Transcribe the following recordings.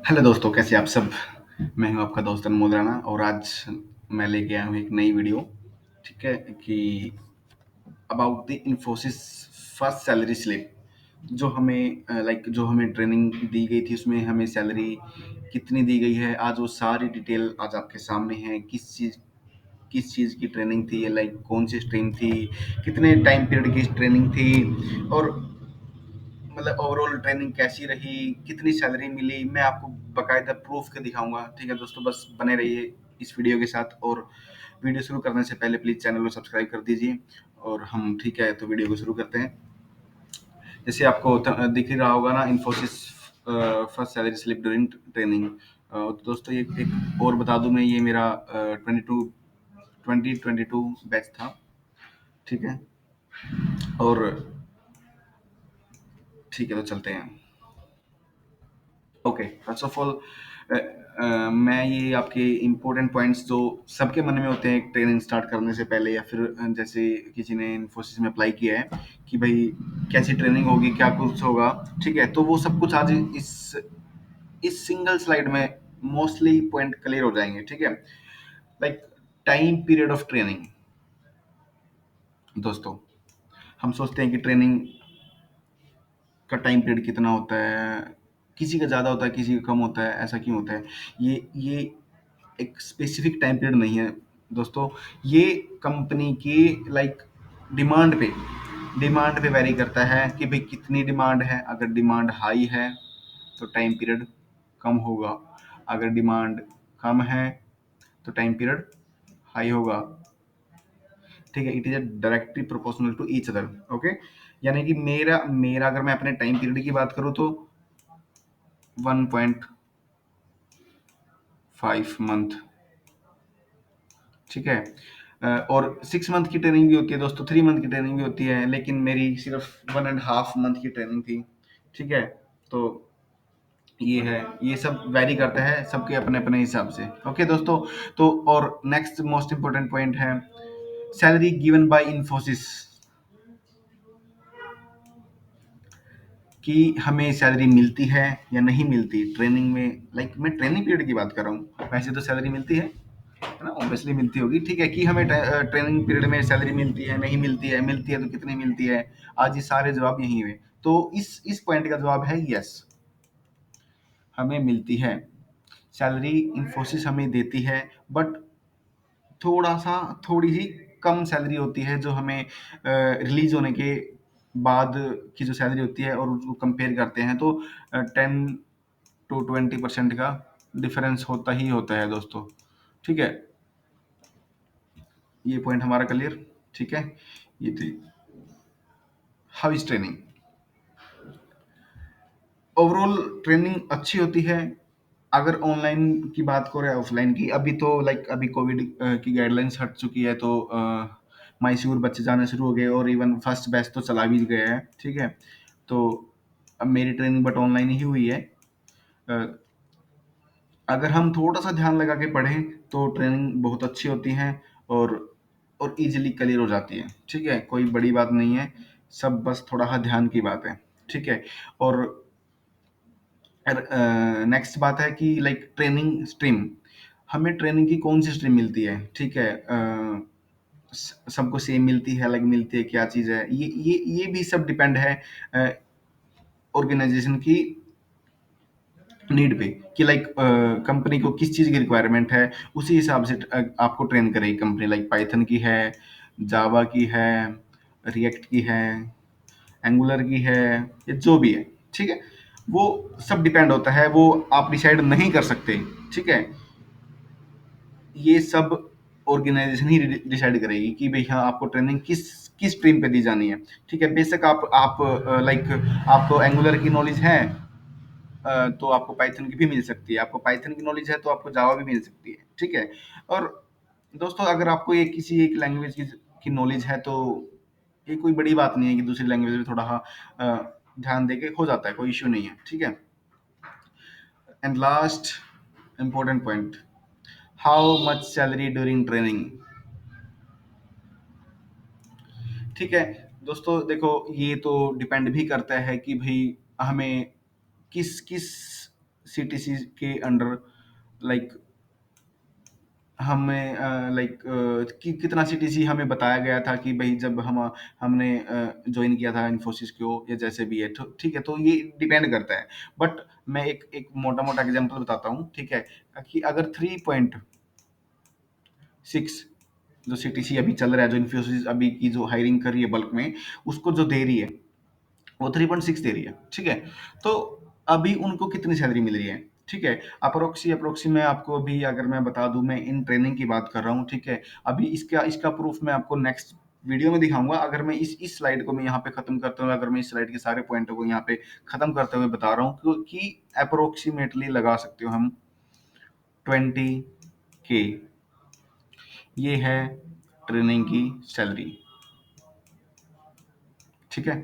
Hello दोस्तों, कैसे आप सब। मैं हूं आपका दोस्त अनमोल राणा और आज मैं लेके आया हूं एक नई वीडियो। ठीक है कि about the Infosys first salary slip. जो हमें ट्रेनिंग दी गई थी उसमें हमें सैलरी कितनी दी गई है, आज वो सारी डिटेल आज आपके सामने है। किस चीज़ की ट्रेनिंग थी, कौन सी स्ट्रीम थी, कितने टाइम पीरियड की ट्रेनिंग थी, और ओवरऑल ट्रेनिंग कैसी रही, कितनी सैलरी मिली, मैं आपको बकायदा प्रूफ के दिखाऊंगा। ठीक है दोस्तों, बस बने रहिए इस वीडियो के साथ। और वीडियो शुरू करने से पहले प्लीज चैनल को सब्सक्राइब कर दीजिए। और हम ठीक है तो वीडियो को शुरू करते हैं। जैसे आपको दिख ही रहा होगा ना, Infosys first salary slip during training. तो दोस्तों ये एक और बता दूं, मैं ये मेरा 2022 बैच था। ठीक है। और ठीक है तो चलते हैं। ओके, फर्स्ट ऑफ ऑल मैं ये आपके इम्पोर्टेंट पॉइंट्स जो सबके मन में होते हैं एक ट्रेनिंग स्टार्ट करने से पहले, या फिर जैसे किसी ने इन्फोसिस में अप्लाई किया है कि भाई कैसी ट्रेनिंग होगी, क्या कुछ होगा। ठीक है, तो वो सब कुछ आज इस सिंगल स्लाइड में मोस्टली पॉइंट क्लियर हो जाएंगे। ठीक है। Like time period of training. दोस्तों, हम सोचते हैं कि ट्रेनिंग का टाइम पीरियड कितना होता है, किसी का ज़्यादा होता है, किसी का कम होता है, ऐसा क्यों होता है। ये एक स्पेसिफिक टाइम पीरियड नहीं है दोस्तों। ये कंपनी की लाइक डिमांड पे डिमांड पे वैरी करता है कि भाई कितनी डिमांड है। अगर डिमांड हाई है तो टाइम पीरियड कम होगा, अगर डिमांड कम है तो टाइम पीरियड हाई होगा। ठीक है, it is a directly proportional to each other. Okay, यानी कि मेरा मेरा अगर मैं अपने टाइम पीरियड की बात करूँ तो 1.5 मंथ। ठीक है। और 6 मंथ की ट्रेनिंग भी होती है दोस्तों, 3 मंथ की ट्रेनिंग भी होती है, लेकिन मेरी सिर्फ 1.5 मंथ की ट्रेनिंग थी। ठीक है। तो ये है, ये सब वैरी करता है सबके अपने अपने हिसाब से। ओके दोस्तों। तो और नेक्स्ट मोस्ट इंपॉर्टेंट पॉइंट है सैलरी गिवन बाय इन्फोसिस, कि हमें सैलरी मिलती है या नहीं मिलती ट्रेनिंग में। मैं ट्रेनिंग पीरियड की बात कर रहा हूँ, वैसे तो सैलरी मिलती है ना, ऑब्वियसली मिलती होगी। ठीक है, कि हमें ट्रेनिंग पीरियड में सैलरी मिलती है, नहीं मिलती है तो कितनी मिलती है। आज ये सारे जवाब यही हुए। तो इस पॉइंट का जवाब है यस, हमें मिलती है सैलरी। इन्फोसिस हमें देती है, बट थोड़ी सी कम सैलरी होती है जो हमें रिलीज होने के बाद की जो सैलरी होती है, और उसको कंपेयर करते हैं तो 10 to 20% का डिफरेंस होता ही होता है दोस्तों। ठीक है, ये पॉइंट हमारा क्लियर। ठीक है। ये थी how is training. Overall training अच्छी होती है। अगर ऑनलाइन की बात करें ऑफलाइन की, अभी तो अभी कोविड की गाइडलाइंस हट चुकी है, तो मैसूर बच्चे जाने शुरू हो गए, और इवन फर्स्ट बैच तो चला भी गया है। ठीक है। तो अब मेरी ट्रेनिंग बट ऑनलाइन ही हुई है। अ, अगर हम थोड़ा सा ध्यान लगा के पढ़ें तो ट्रेनिंग बहुत अच्छी होती है, और इजीली क्लियर हो जाती है। ठीक है, कोई बड़ी बात नहीं है, सब बस थोड़ा सा ध्यान की बात है। ठीक है। और नेक्स्ट बात है कि ट्रेनिंग स्ट्रीम, हमें ट्रेनिंग की कौन सी स्ट्रीम मिलती है। ठीक है। सबको सेम मिलती है, अलग मिलती है, क्या चीज़ है, ये भी सब डिपेंड है ऑर्गेनाइजेशन की नीड पे, कि कंपनी को किस चीज़ की रिक्वायरमेंट है, उसी हिसाब से आपको ट्रेन करेगी कंपनी। पाइथन की है, जावा की है, रिएक्ट की है, एंगुलर की है, या जो भी है। ठीक है, वो सब डिपेंड होता है, वो आप डिसाइड नहीं कर सकते। ठीक है, ये सब ऑर्गेनाइजेशन ही डिसाइड करेगी कि भाई हाँ, आपको ट्रेनिंग किस किस स्ट्रीम पे दी जानी है। ठीक है, बेशक आप आपको एंगुलर की नॉलेज है, तो आपको पाइथन की भी मिल सकती है, आपको पाइथन की नॉलेज है तो आपको जावा भी मिल सकती है। ठीक है। और दोस्तों, अगर आपको एक किसी एक लैंग्वेज की नॉलेज है तो ये कोई बड़ी बात नहीं है कि दूसरी लैंग्वेज में थोड़ा ध्यान देके हो जाता है, कोई इश्यू नहीं है। ठीक है। And last important point, how much salary during training. ठीक है दोस्तों, देखो ये तो डिपेंड भी करता है कि भाई हमें किस किस सीटीसी के अंडर लाइक हमें कि कितना सीटीसी हमें बताया गया था कि भाई जब हमने ज्वाइन किया था इन्फोसिस को या जैसे भी है, तो ठीक है, तो ये डिपेंड करता है। बट मैं एक एक मोटा मोटा एग्जांपल बताता हूँ, ठीक है, कि अगर 3.6 जो सीटीसी अभी चल रहा है, जो इन्फोसिस अभी की जो हायरिंग कर रही है बल्क में, उसको जो दे रही है वो 3.6 दे रही है, ठीक है। तो अभी उनको कितनी सैलरी मिल रही है, ठीक है, अप्रोक्सी अप्रोक्सी मैं आपको अभी अगर मैं बता दूं, मैं इन ट्रेनिंग की बात कर रहा हूँ, ठीक है। अभी इसका इसका प्रूफ मैं आपको नेक्स्ट वीडियो में दिखाऊंगा। अगर मैं इस स्लाइड को मैं यहाँ पे खत्म करते हुए, अगर मैं इस स्लाइड के सारे पॉइंटों को यहाँ पे खत्म करते हुए बता रहा हूँ कि अप्रोक्सीमेटली लगा सकते हो हम 20K, ये है ट्रेनिंग की सैलरी, ठीक है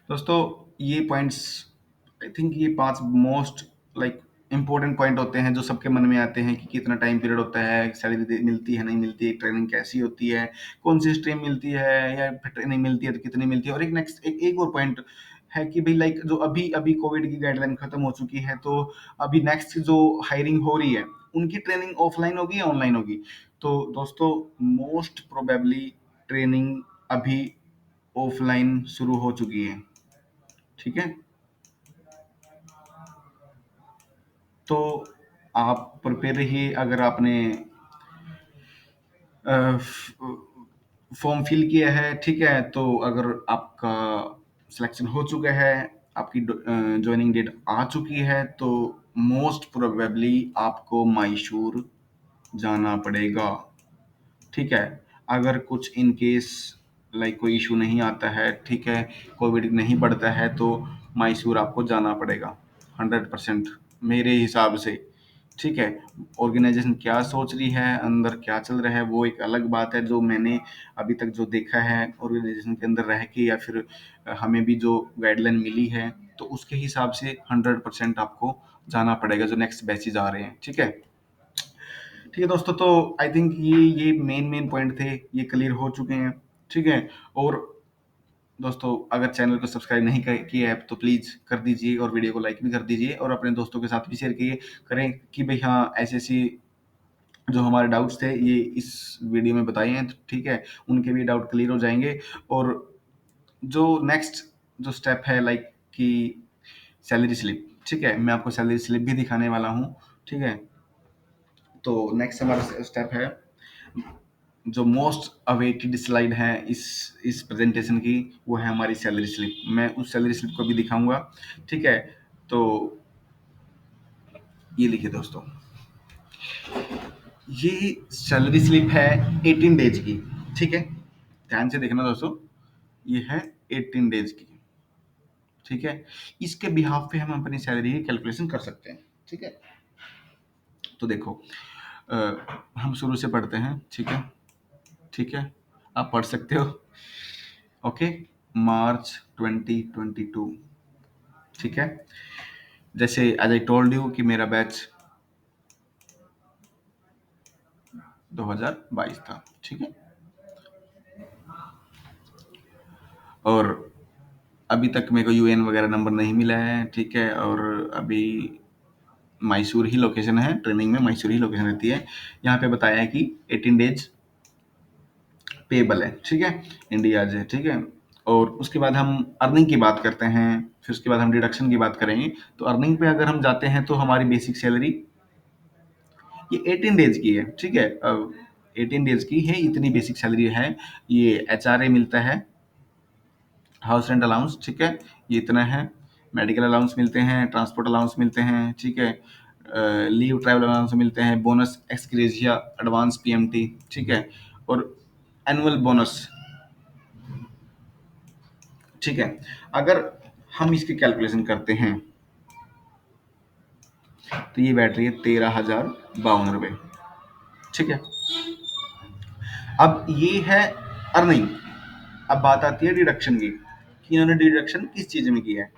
दोस्तों। ये पॉइंट्स, आई थिंक ये 5 मोस्ट लाइक इम्पोर्टेंट पॉइंट होते हैं जो सबके मन में आते हैं कि कितना टाइम पीरियड होता है, सैलरी मिलती है नहीं मिलती है, ट्रेनिंग कैसी होती है, कौन सी स्ट्रीम मिलती है, या फिर ट्रेनिंग मिलती है तो कितनी मिलती है। और एक नेक्स्ट एक और पॉइंट है कि भाई लाइक जो अभी अभी कोविड की गाइडलाइन खत्म हो चुकी है, तो अभी नेक्स्ट जो हायरिंग हो रही है उनकी ट्रेनिंग ऑफलाइन होगी या ऑनलाइन होगी। तो दोस्तों मोस्ट प्रोबेबली ट्रेनिंग अभी ऑफलाइन शुरू हो चुकी है, ठीक है। तो आप प्रिपेयर रहिए। अगर आपने फॉर्म फिल किया है, ठीक है, तो अगर आपका सिलेक्शन हो चुका है, आपकी ज्वाइनिंग डेट आ चुकी है, तो मोस्ट प्रोबेबली आपको मैसूर जाना पड़ेगा, ठीक है। अगर कुछ इन केस लाइक कोई इशू नहीं आता है, ठीक है, कोविड नहीं बढ़ता है, तो मैसूर आपको जाना पड़ेगा 100% मेरे हिसाब से, ठीक है। ऑर्गेनाइजेशन क्या सोच रही है, अंदर क्या चल रहा है, वो एक अलग बात है। जो मैंने अभी तक जो देखा है ऑर्गेनाइजेशन के अंदर रह के, या फिर हमें भी जो गाइडलाइन मिली है, तो उसके हिसाब से 100% आपको जाना पड़ेगा जो नेक्स्ट बैचेज आ रहे हैं, ठीक है। ठीक है दोस्तों, तो आई थिंक ये मेन मेन पॉइंट थे, ये क्लियर हो चुके हैं, ठीक है। और दोस्तों अगर चैनल को सब्सक्राइब नहीं किया है तो प्लीज़ कर दीजिए, और वीडियो को लाइक भी कर दीजिए, और अपने दोस्तों के साथ भी शेयर किए करें कि भाई हाँ, ऐसी ऐसी जो हमारे डाउट्स थे ये इस वीडियो में बताए हैं, तो ठीक है, उनके भी डाउट क्लियर हो जाएंगे। और जो नेक्स्ट जो स्टेप है लाइक कि सैलरी स्लिप, ठीक है, मैं आपको सैलरी स्लिप भी दिखाने वाला हूँ, ठीक है। तो नेक्स्ट हमारा स्टेप है जो मोस्ट अवेटेड स्लाइड है इस प्रेजेंटेशन की, वो है हमारी सैलरी स्लिप। मैं उस सैलरी स्लिप को भी दिखाऊंगा, ठीक है। तो ये लिखिए दोस्तों, ये सैलरी स्लिप है 18 डेज की, ठीक है, ध्यान से देखना दोस्तों, ये है 18 डेज की, ठीक है। इसके बिहाफ पे हम अपनी सैलरी की कैलकुलेशन कर सकते हैं, ठीक है। तो देखो, अ, हम शुरू से पढ़ते हैं, ठीक है, ठीक है, आप पढ़ सकते हो। ओके, मार्च 2022, ठीक है। जैसे एज आई टोल्ड यू कि मेरा बैच 2022 था, ठीक है। और अभी तक मेरे को यूएन वगैरह नंबर नहीं मिला है, ठीक है। और अभी मैसूर ही लोकेशन है, ट्रेनिंग में मैसूर ही लोकेशन रहती है। यहाँ पे बताया है कि 18 डेज पेबल है, ठीक है, इंडिया है, ठीक है। और उसके बाद हम अर्निंग की बात करते हैं, फिर उसके बाद हम डिडक्शन की बात करेंगे। तो अर्निंग पे अगर हम जाते हैं तो हमारी बेसिक सैलरी ये 18 डेज की है, ठीक है। 18 डेज की है, इतनी बेसिक सैलरी है। ये एचआरए मिलता है, हाउस रेंट अलाउंस, ठीक है, ये इतना है। मेडिकल अलाउंस मिलते हैं, ट्रांसपोर्ट अलाउंस मिलते हैं, ठीक है। लीव ट्रैवल अलाउंस मिलते हैं, बोनस एक्सग्रेशिया, एडवांस पीएमटी, ठीक है। और एनुअल बोनस, ठीक है। अगर हम इसकी कैलकुलेशन करते हैं तो ये बैठ रही है 13,052 रुपये, ठीक है। अब ये है अर्निंग। अब बात आती है डिडक्शन की, कि इन्होंने डिडक्शन किस चीज में किया है।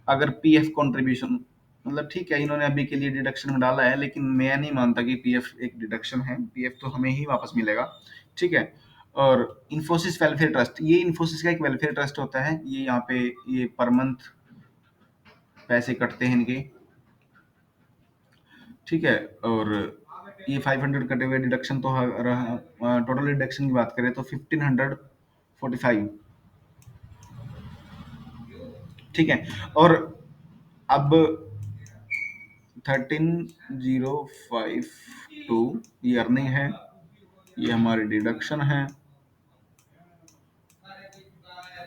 अगर पीएफ कंट्रीब्यूशन, मतलब ठीक है, इन्होंने अभी के लिए डिडक्शन में डाला है, लेकिन मैं नहीं मानता कि पीएफ एक डिडक्शन है। पीएफ तो हमें ही वापस मिलेगा, ठीक है। और इन्फोसिस वेलफेयर ट्रस्ट, ये इन्फोसिस का एक वेलफेयर ट्रस्ट होता है। ये यहाँ पे ये पर मंथ पैसे कटते हैं इनके, ठीक है? और ये 500 कटे हुए डिडक्शन तो रहा, टोटल डिडक्शन की बात करें तो 1545, ठीक है? और अब 13052 ये अर्निंग है, ये हमारी डिडक्शन है,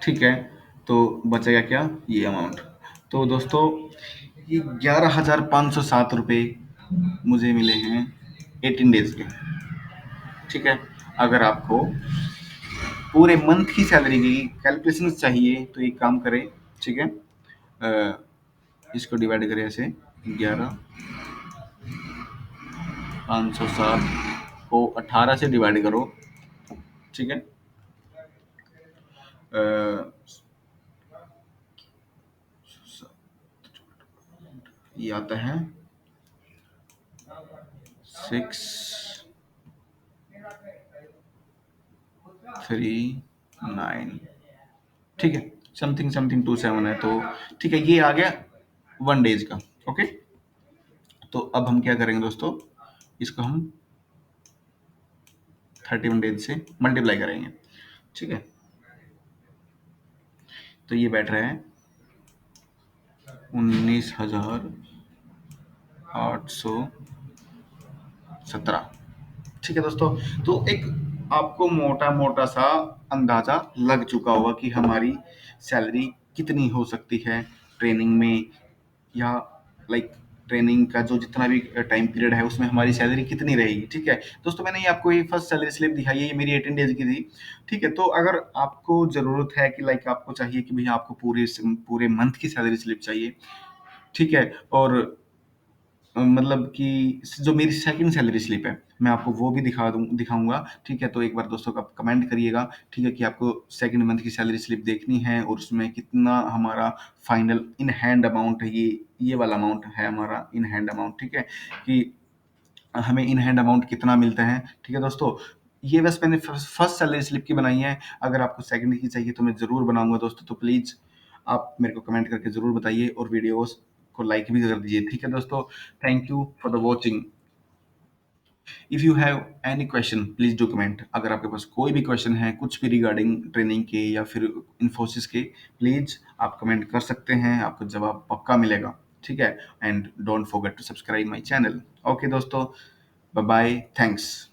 ठीक है? तो बचेगा क्या? ये अमाउंट। तो दोस्तों ये 11,507 रुपये मुझे मिले हैं 18 डेज के, ठीक है? अगर आपको पूरे मंथ की सैलरी की कैलकुलेशन चाहिए तो एक काम करें, ठीक है? इसको डिवाइड करें ऐसे, 11,507 को 18 से डिवाइड करो, ठीक है? अ, ये आता है 639, ठीक है? समथिंग समथिंग 27 है, तो ठीक है, ये आ गया 1 डेज का। ओके, तो अब हम क्या करेंगे दोस्तों, इसको हम 31 डेज से मल्टीप्लाई करेंगे, ठीक है? तो ये बैठ रहा है 19,817, ठीक है दोस्तों? तो एक आपको मोटा मोटा सा अंदाजा लग चुका होगा कि हमारी सैलरी कितनी हो सकती है ट्रेनिंग में, या लाइक ट्रेनिंग का जो जितना भी टाइम पीरियड है उसमें हमारी सैलरी कितनी रहेगी, ठीक है? दोस्तों मैंने ये आपको ये फर्स्ट सैलरी स्लिप दिखाई है, ये मेरी 18 डेज की थी, ठीक है? तो अगर आपको ज़रूरत है कि लाइक आपको चाहिए कि भैया आपको पूरे मंथ की सैलरी स्लिप चाहिए, ठीक है? और मतलब कि जो मेरी सेकंड सैलरी स्लिप है, मैं आपको वो भी दिखाऊँगा, ठीक है? तो एक बार दोस्तों आप कमेंट करिएगा, ठीक है? कि आपको सेकंड मंथ की सैलरी स्लिप देखनी है और उसमें कितना हमारा फाइनल इन हैंड अमाउंट है, ये वाला अमाउंट है हमारा इन हैंड अमाउंट, ठीक है? कि हमें इन हैंड अमाउंट कितना मिलता है, ठीक है दोस्तों? ये बस मैंने फर्स्ट सैलरी स्लिप की बनाई है, अगर आपको सेकंड की चाहिए तो मैं ज़रूर बनाऊँगा दोस्तों, तो प्लीज़ आप मेरे को कमेंट करके ज़रूर बताइए और वीडियोज़ को लाइक भी कर दीजिए, ठीक है दोस्तों? Thank you for the watching. If you have any question please do comment. अगर आपके पास कोई भी क्वेश्चन है, कुछ भी रिगार्डिंग ट्रेनिंग के या फिर इन्फोसिस के, प्लीज़ आप कमेंट कर सकते हैं, आपको जवाब पक्का मिलेगा, ठीक है? And don't forget to subscribe my channel. Okay दोस्तों, बाय बाय, थैंक्स।